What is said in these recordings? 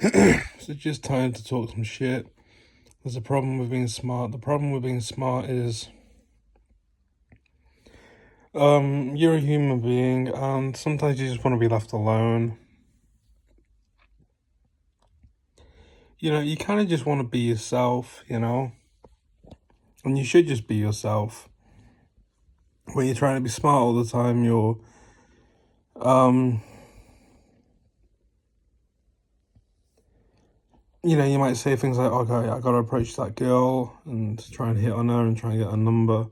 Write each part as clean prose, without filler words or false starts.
So just time to talk some shit. There's a problem with being smart. The problem with being smart is you're a human being and sometimes you just want to be left alone. You kind of just want to be yourself, and you should just be yourself. When you're trying to be smart all the time, you might say things like, okay, I gotta approach that girl and try and hit on her and try and get a number.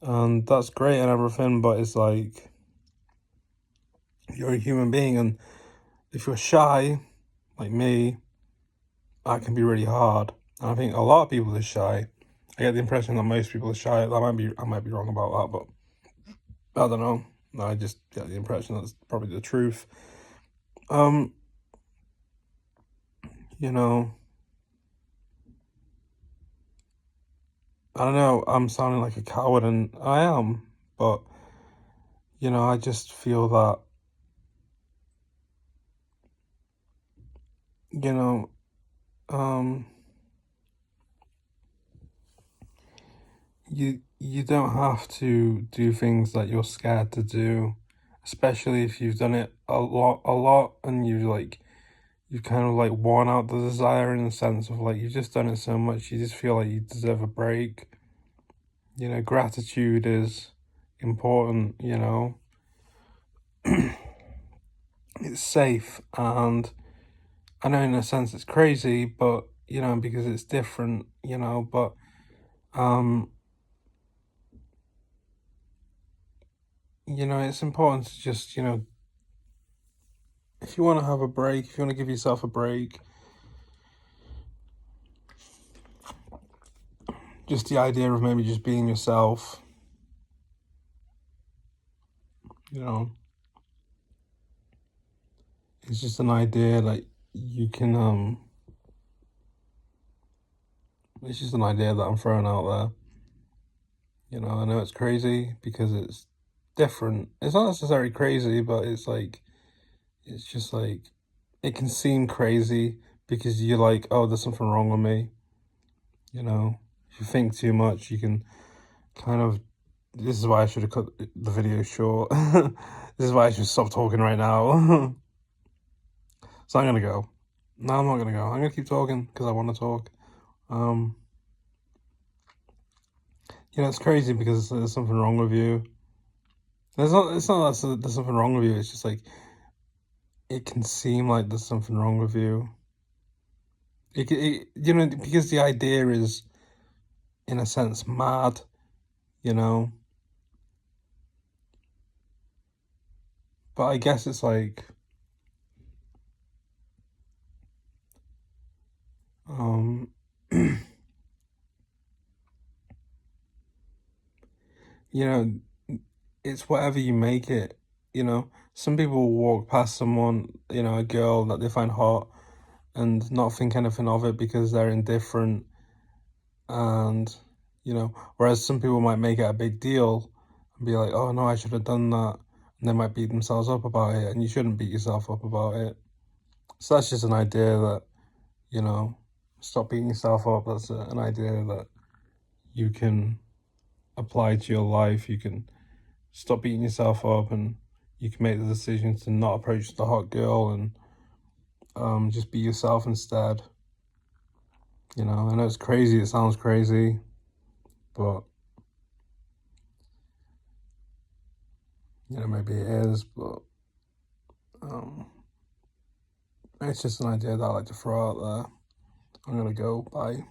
And that's great and everything, but it's like, you're a human being, and if you're shy, like me, that can be really hard. And I think a lot of people are shy. I get the impression that most people are shy. I might be wrong about that, but I don't know. I just get the impression that's probably the truth. You know, I don't know, I'm sounding like a coward, and I am, but, I just feel that, you know, um, you don't have to do things that you're scared to do, especially if you've done it a lot, and you've kind of like worn out the desire in the sense of like you've just done it so much, you just feel like you deserve a break. Gratitude is important, it's safe, and I know in a sense it's crazy, but because it's different, but it's important to just, if you want to have a break, if you want to give yourself a break, just the idea of maybe just being yourself, it's just an idea that you can, it's just an idea that I'm throwing out there. I know it's crazy because it's different. It's not necessarily crazy, but it's just like, it can seem crazy because you're like, oh, there's something wrong with me. If you think too much, you can kind of, this is why I should have cut the video short. This is why I should stop talking right now. So I'm gonna go. No, I'm not gonna go. I'm gonna keep talking because I want to talk. It's crazy because there's something wrong with you. It's not that there's something wrong with you. It's just like, it can seem like there's something wrong with you. Because the idea is, in a sense, mad, But I guess it's like, it's whatever you make it, Some people will walk past someone, a girl that they find hot, and not think anything of it because they're indifferent. And, whereas some people might make it a big deal and be like, oh no, I should have done that. And they might beat themselves up about it, and you shouldn't beat yourself up about it. So that's just an idea that, stop beating yourself up. That's an idea that you can apply to your life. You can stop beating yourself up, and you can make the decision to not approach the hot girl and just be yourself instead. I know it's crazy, it sounds crazy, but maybe it is, but it's just an idea that I like to throw out there. I'm gonna go, bye.